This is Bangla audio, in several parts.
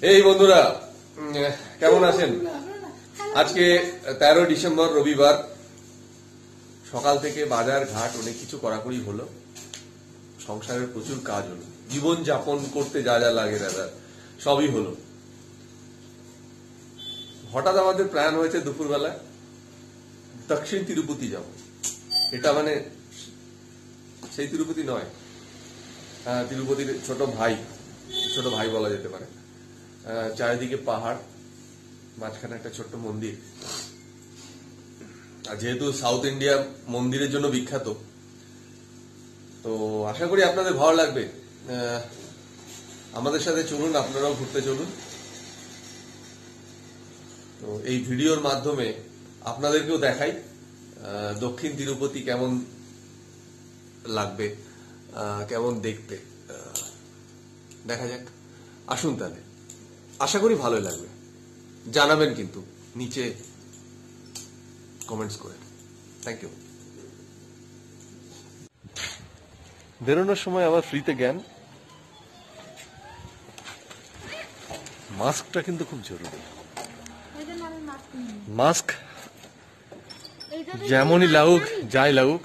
এই বন্ধুরা কেমন আছেন? আজকে 13 ডিসেম্বর রবিবার, সকাল থেকে বাজার ঘাট অনেক কিছু কড়াকড়ি হলো, সংসারের প্রচুর কাজ হলো, জীবন যাপন করতে যা যা লাগে দাদা সবই হলো। হঠাৎ আমাদের প্ল্যান হয়েছে দুপুরবেলা দক্ষিণ তিরুপতি যাব। এটা মানে সেই তিরুপতি নয়, তিরুপতির ছোট ভাই বলা যেতে পারে। চারিদিকে পাহাড়, মাঝখানে একটা ছোট্ট মন্দির। আর যেহেতু সাউথ ইন্ডিয়া মন্দিরের জন্য বিখ্যাত, তো আশা করি আপনাদের ভালো লাগবে। আমাদের সাথে চলুন, আপনারাও ঘুরতে চলুন। তো এই ভিডিওর মাধ্যমে আপনাদেরকেও দেখাই দক্ষিণ তিরুপতি কেমন লাগবে, কেমন দেখতে। দেখা যাক, আসুন তাহলে। আশা করি ভালোই লাগবে। জানাবেন কিন্তু নিচে কমেন্টস করে। Thank you. বেরোনোর সময় আবার ফ্রিতে জ্ঞান। মাস্কটা কিন্তু খুব জরুরি। মাস্ক যেমনই লাগুক, যাই লাগুক,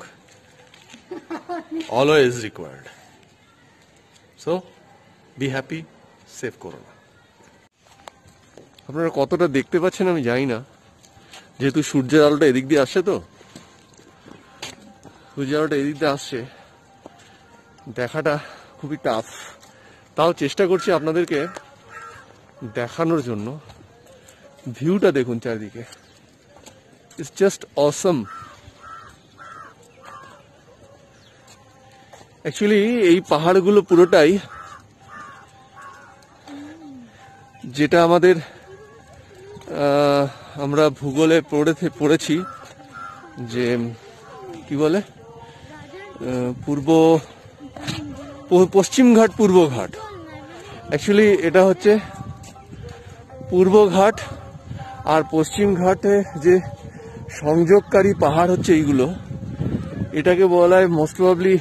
always required. So be happy, save corona. আপনারা কতটা দেখতে পাচ্ছেন আমি জানি না, যেহেতু সূর্যের আলোটা এদিক দিয়ে আসছে, তো সূর্যের আলোটা এদিক দিয়ে আসছে, দেখাটা খুবই টাফ। তাও চেষ্টা করছি আপনাদেরকে দেখানোর জন্য। ভিউটা দেখুন চারিদিকে, ইটস জাস্ট অসম। অ্যাকচুয়ালি এই পাহাড়গুলো পুরোটাই, যেটা আমাদের আমরা ভূগোলে পড়েছি যে কি বলে, পশ্চিম ঘাট পূর্ব ঘাট। অ্যাকচুয়ালি এটা হচ্ছে পূর্ব ঘাট আর পশ্চিম ঘাটে যে সংযোগকারী পাহাড় হচ্ছে এইগুলো, এটাকে বলা হয় মোস্ট প্রবাবলি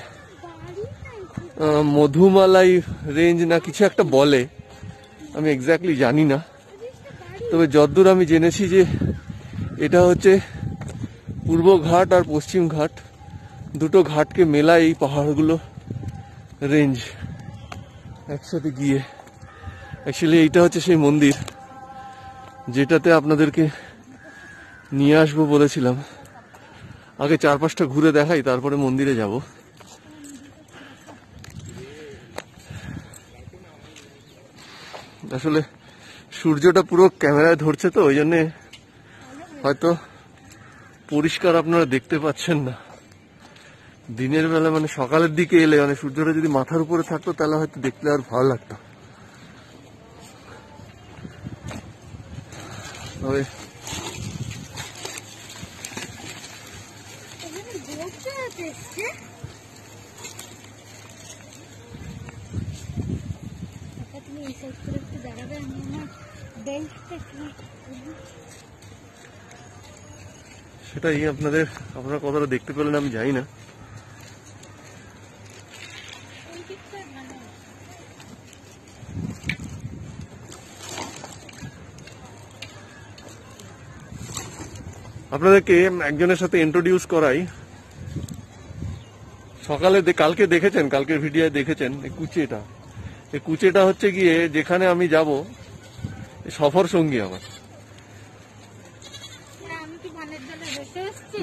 মধুমালাই রেঞ্জ না কিছু একটা বলে, আমি এক্স্যাক্টলি জানি না। তবে যতদূর আমি জেনেছি যে এটা হচ্ছে পূর্ব ঘাট আর পশ্চিম ঘাট, দুটো ঘাটকে মেলায় এই পাহাড়গুলো রেঞ্জ একসাথে গিয়ে। অ্যাকচুয়ালি এইটা হচ্ছে সেই মন্দির যেটাতে আপনাদেরকে নিয়ে আসবো বলেছিলাম। আগে 4-5টা ঘুরে দেখাই, তারপরে মন্দিরে যাব। আসলে সূর্যটা পুরো ক্যামেরায় ধরছে, তো ওই জন্যে হয়তো পরিষ্কার আপনারা দেখতে পাচ্ছেন না। দিনের বেলা মানে সকালের দিকে এলে, মানে সূর্যটা যদি মাথার উপরে থাকতো তাহলে হয়তো দেখলে আর ভালো লাগতো। তবে সেটাই আপনারা কতটা দেখতে পেলেন আমি জানি না। আপনাদেরকে একজনের সাথে ইন্ট্রোডিউস করাই। কালকে দেখেছেন, কালকের ভিডিও দেখেছেন, এই কুচেটা হচ্ছে গিয়ে যেখানে আমি যাব, সফর সঙ্গী আমার।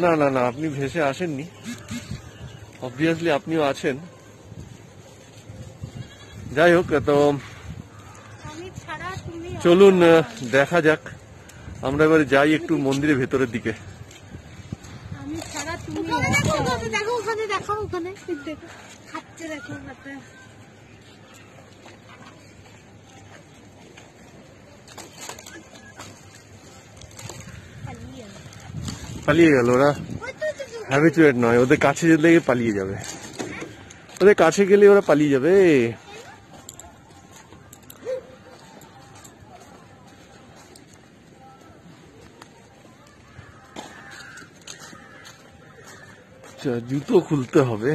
না না না, আপনি ভেসে আসেননি, অবভিয়াসলি আপনিও আছেন। যাই হোক, তো চলুন দেখা যাক। আমরা এবারে যাই একটু মন্দিরের ভেতরের দিকে। পালিয়ে গেল ওরা, হ্যাবিচুয়েট নয়। ওদের কাছে যেতে পালিয়ে যাবে, ওদের কাছে গেলে ওরা পালিয়ে যাবে। জুতো খুলতে হবে।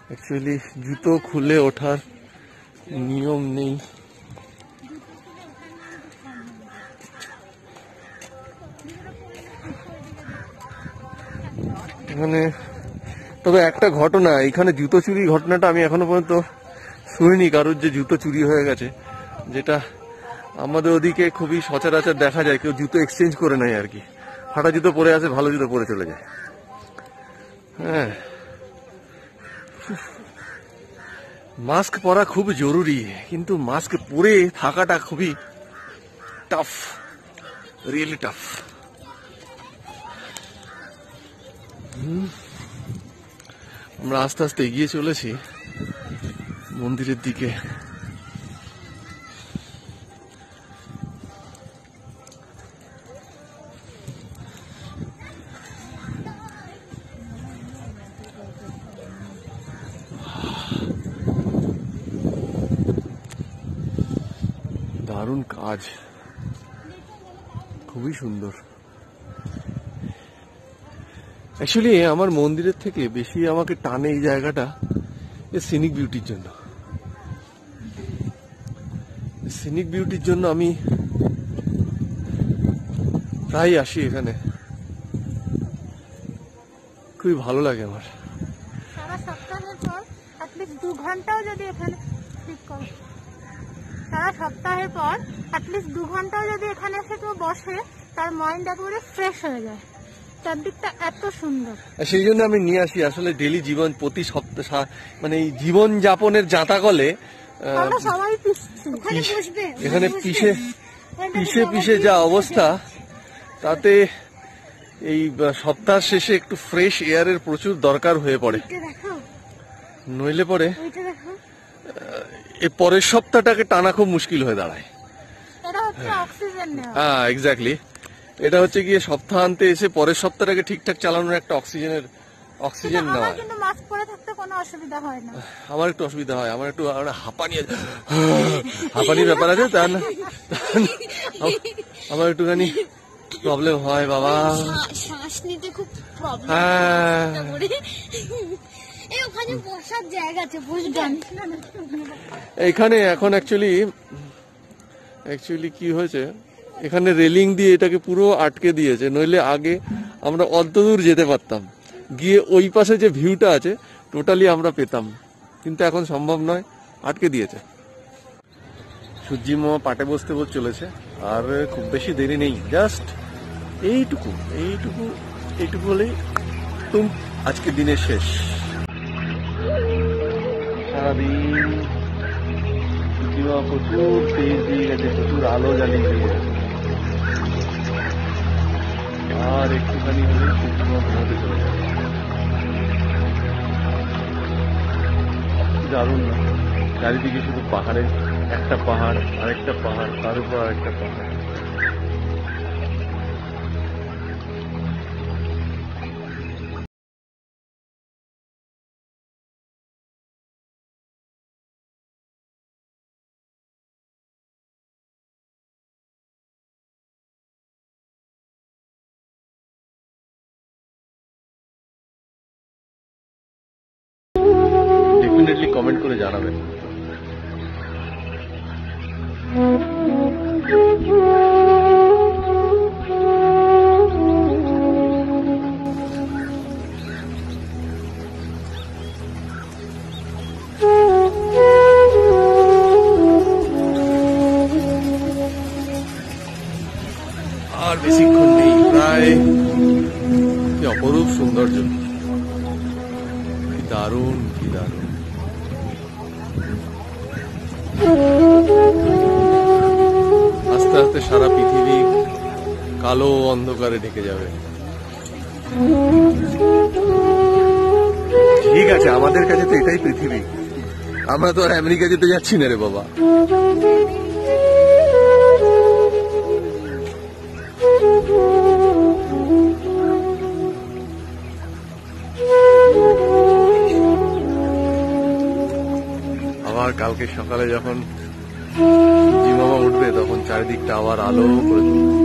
অ্যাকচুয়ালি জুতো খুলে ওঠার নিয়ম নেই। এখানে তবে একটা ঘটনা, এখানে জুতো চুরি ঘটনাটা আমি এখনো পর্যন্ত শুনিনি কারোর যে জুতো চুরি হয়ে গেছে, যেটা আমাদের ওদিকে খুবই সচরাচর দেখা যায়। কেউ জুতো এক্সচেঞ্জ করে নেয় আর কি, ফাটা জুতো পরে আসে, ভালো জুতো পরে চলে যায়। হ্যাঁ, মাস্ক পরা খুব জরুরি, কিন্তু মাস্ক পরে থাকাটা খুবই টাফ, রিয়েলি টাফ। আমরা আস্তে আস্তে এগিয়ে চলেছি মন্দিরের দিকে। দারুণ কাজ, খুবই সুন্দর। অ্যাকচুয়ালি আমার মন্দিরের থেকে বেশি আমাকে টানে এই জায়গাটা সিনিক বিউটির জন্য। সিনিক বিউটির জন্য আমি প্রায় আসি এখানে, খুবই ভালো লাগে আমার। সারা সপ্তাহের পর অ্যাটলিস্ট 2 ঘন্টাও যদি এখানে সারা সপ্তাহের পর অ্যাটলিস্ট 2 ঘন্টাও যদি এখানে এসে কেউ বসে, তার মাইন্ড একেবারে ফ্রেশ হয়ে যায়। চারদিকটা এত সুন্দর, সেই জন্য আমি নিয়ে আসি। আসলে ডেলি জীবন, প্রতি সপ্তাহ মানে এই জীবন যাপনের জাঁতাকলে আমরা সবাই পিছছি। এখানে পিষে পিষে পিষে যা অবস্থা, তাতে এই সপ্তাহ শেষে একটু ফ্রেশ এয়ারের প্রচুর দরকার হয়ে পড়ে। নইলে পরে এর পরের সপ্তাহটাকে টানা খুব মুশকিল হয়ে দাঁড়ায়। হ্যাঁ, এক্স্যাক্টলি। এটা হচ্ছে গিয়ে সপ্তাহান্তে এসে পরের সপ্তাহটাকে ঠিকঠাক চালানোর একটা অক্সিজেন নেওয়া। কিন্তু মাস্ক পরে থাকতে কোনো অসুবিধা হয় না। আমার একটু অসুবিধা হয়, আমার একটু হাঁপানির ব্যাপার আছে, তার না আমার একটুখানি প্রবলেম হয় বাবা, শ্বাস নিতে খুব প্রবলেম। হ্যাঁ, ওখানে বসার জায়গা আছে, বুঝবেন। এখানে এখন অ্যাকচুয়ালি কি হয়েছে, এখানে রেলিং দিয়ে এটাকে পুরো আটকে দিয়েছে। নইলে আগে আমরা অন্তদূর যেতে পারতাম, গিয়ে ওই পাশে যে ভিউটা আছে টোটালি আমরা পেতাম, কিন্তু এখন সম্ভব নয়, আটকে দিয়েছে। সূর্যি মামা পাটে বসতে চলেছে, আর খুব বেশি দেরি নেই, জাস্ট এইটুকু হলেই তুম আজকের দিনের শেষ। সারাদিন সূর্যি মামা প্রচুর তেজ দিয়ে গেছে, প্রচুর আলো জ্বালিয়ে দিয়ে গেছে, আর একটুখানি হলে সূর্যি মামা ঘুমাতে চলে যাবে। দারুণ না? চারিদিকে শুধু পাহাড়ে, একটা পাহাড় আরেকটা পাহাড়, তার উপর আরেকটা পাহাড়। ডেফিনেটলি কমেন্ট করে জানাবেন। আর বেশিক্ষণ নেই, প্রায় কি অপরূপ সৌন্দর্য, কি দারুণ, কি দারুণ। আস্তে আস্তে সারা পৃথিবী কালো অন্ধকারে ঢেকে যাবে। ঠিক আছে, আমাদের কাছে তো এটাই পৃথিবী, আমরা তো আর আমেরিকা যেতে যাচ্ছি না রে বাবা। আবার কালকে সকালে যখন সূর্যি মামা উঠবে, তখন চারিদিকটা আবার আলো করে তুলবে।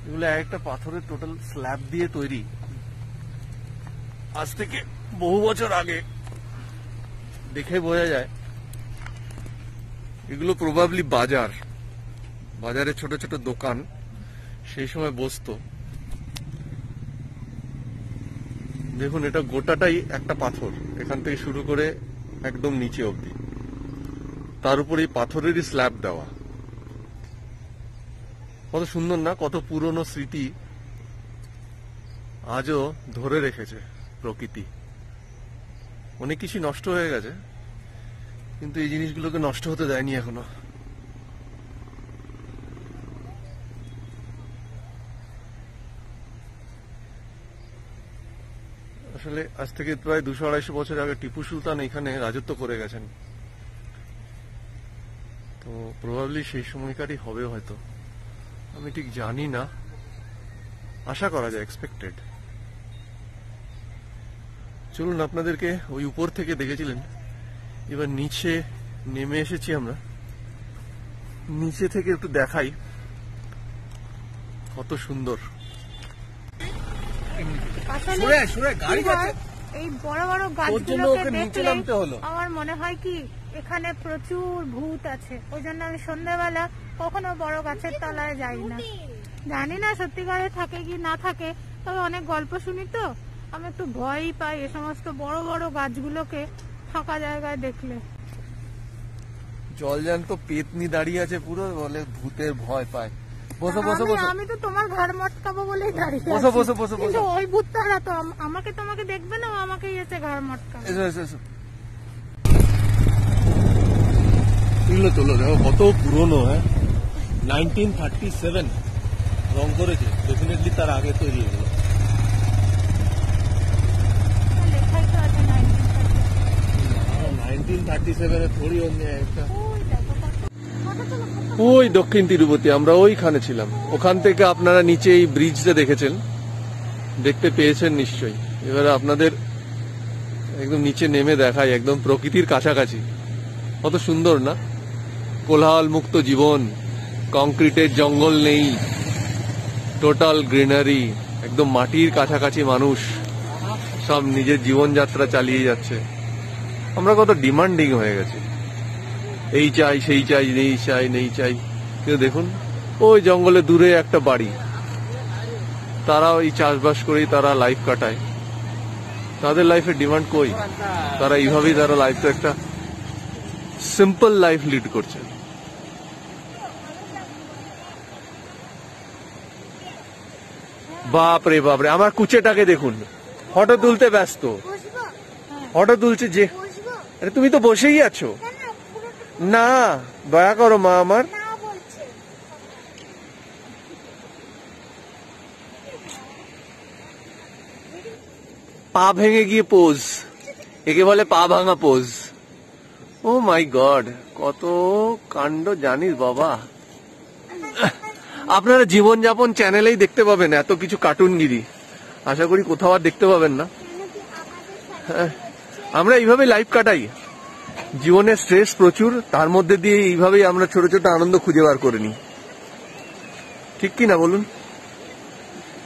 এগুলো একটা পাথরের টোটাল স্ল্যাব দিয়ে তৈরি, আজ থেকে বহু বছর আগে, দেখে বোঝা যায়। এগুলো প্রবাবলি বাজারে ছোট ছোট দোকান সেই সময় বসতো। দেখুন, এটা গোটাটাই একটা পাথর, এখান থেকে শুরু করে একদম নিচে অবধি, তার উপর এই পাথরেরই স্ল্যাব দেওয়া। কত সুন্দর না, কত পুরনো স্মৃতি আজও ধরে রেখেছে প্রকৃতি। অনেক কিছু নষ্ট হয়ে গেছে, কিন্তু এই জিনিসগুলোকে নষ্ট হতে দেয়নি এখনো। আসলে আজ থেকে প্রায় 200-250 বছর আগে টিপু সুলতান এখানে রাজত্ব করে গেছেন, তো প্রবাবলি সেই সময়কারই হবে হয়তো, আমি ঠিক জানি না, আশা করা যায়, এক্সপেক্টেড। চলুন, আপনাদেরকে ওই উপর থেকে দেখেছিলেন, এবার নিচে নেমে এসেছি আমরা, নিচে থেকে একটু দেখাই কত সুন্দর। এই বড় বড় গাছগুলোকে দেখলে আমার মনে হয় কি এখানে প্রচুর ভূত আছে, ওই জন্য আমি সন্ধ্যাবেলা কখনো বড় গাছের তলায় যাই না। জানি না সত্যিকারে থাকে কি না থাকে, তবে অনেক গল্প শুনি তো আমি একটু ভয়ই পাই এ সমস্ত বড় বড় গাছগুলোকে ফাঁকা জায়গায় দেখলে। জলজ্যান্ত পেতনি দাঁড়িয়ে আছে পুরো, বলে ভূতের ভয় পায়। বসো বসো বসো, আমি তো তোমার ঘর মটকাবো বলেই দাঁড়িয়ে আছি। বসো বসো বসো বসো, ওই ভূতটা তো আমাকে তোমাকে দেখবে না, আমাকেই এসে ঘর মটকাবে। এসো এসো এসো, তুলো তুলো, দেখো কত পুরনো। হ্যাঁ, 1937 রং করেছে, ডেফিনেটলি তার আগে তৈরি হয়েছিল। লেখাই তো আছে 1937 থোড়ি অন্য একটা। 1937। ওই দক্ষিণ তিরুপতি, আমরা ওইখানে ছিলাম, ওখান থেকে আপনারা নিচে এই ব্রিজটা দেখেছেন, দেখতে পেয়েছেন নিশ্চয়ই। এবারে আপনাদের একদম নিচে নেমে দেখাই, একদম প্রকৃতির কাছাকাছি। কত সুন্দর না, কোলাহল মুক্ত জীবন, কংক্রিটের জঙ্গল নেই, টোটাল গ্রিনারি, একদম মাটির কাছাকাছি মানুষ সব নিজের জীবনযাত্রা চালিয়ে যাচ্ছে। আমরা কত ডিমান্ডিং হয়ে গেছি, এই চাই সেই চাই, নেই চাই নেই চাই। কিন্তু দেখুন, ওই জঙ্গলে দূরে একটা বাড়ি, তারা ওই চাষবাস করেই তারা লাইফ কাটায়। তাদের লাইফের ডিমান্ড কই? তারা এইভাবেই তারা লাইফটা একটা সিম্পল লাইফ লিড করছে। বাপরে বাপরে, আমার কুচেটাকে দেখুন, ফটো তুলতে ব্যস্ত, ফটো তুলছে যে। আরে তুমি তো বসেই আছো না, দয়া করো মা আমার। পা ভেঙে গিয়ে পোজ, একে বলে পা ভাঙা পোজ। ও মাই গড, কত কাণ্ড জানিস বাবা। আপনারা জীবনযাপন চ্যানেলেই দেখতে পাবেন এত কিছু কার্টুনগিরি, আশা করি কোথাও আর দেখতে পাবেন না। হ্যাঁ, আমরা এইভাবে লাইফ কাটাই, জীবনের স্ট্রেস প্রচুর, তার মধ্যে দিয়ে এইভাবেই আমরা ছোট ছোট আনন্দ খুঁজে বার করে নিই, ঠিক কি না বলুন?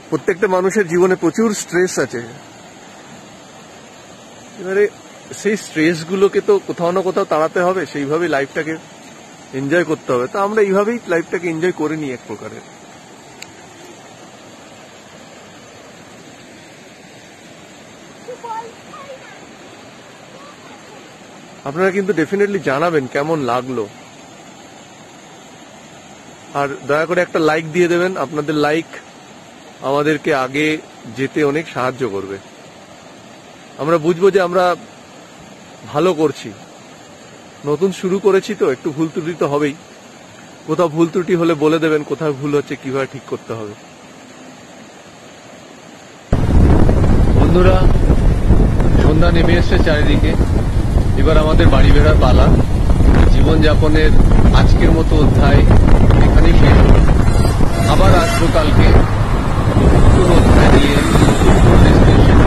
প্রত্যেকটা মানুষের জীবনে প্রচুর স্ট্রেস আছে, এবারে সেই স্ট্রেস গুলোকে তো কোথাও না কোথাও তাড়াতে হবে, সেইভাবে লাইফটাকে এনজয় করতে হবে। তো আমরা এইভাবেই লাইফটাকে এনজয় করে নিই এক প্রকারের। আপনারা কিন্তু ডেফিনেটলি জানাবেন কেমন লাগলো, আর দয়া করে একটা লাইক দিয়ে দেবেন। আপনাদের লাইক আমাদেরকে আগে যেতে অনেক সাহায্য করবে, আমরা বুঝবো যে আমরা ভালো করছি। নতুন শুরু করেছি তো একটু ভুল ত্রুটি তো হবেই, কোথাও ভুল ত্রুটি হলে বলে দেবেন, কোথায় ভুল হচ্ছে কিভাবে ঠিক করতে হবে। বন্ধুরা, সন্ধ্যা নেমে এসছে চারিদিকে, এবার আমাদের বাড়ি ফেরার পালা। জীবনযাপনের আজকের মতো অধ্যায় এখানেই শেষ হল। আবার আসবো কালকে নতুন অধ্যায় নিয়ে, নতুন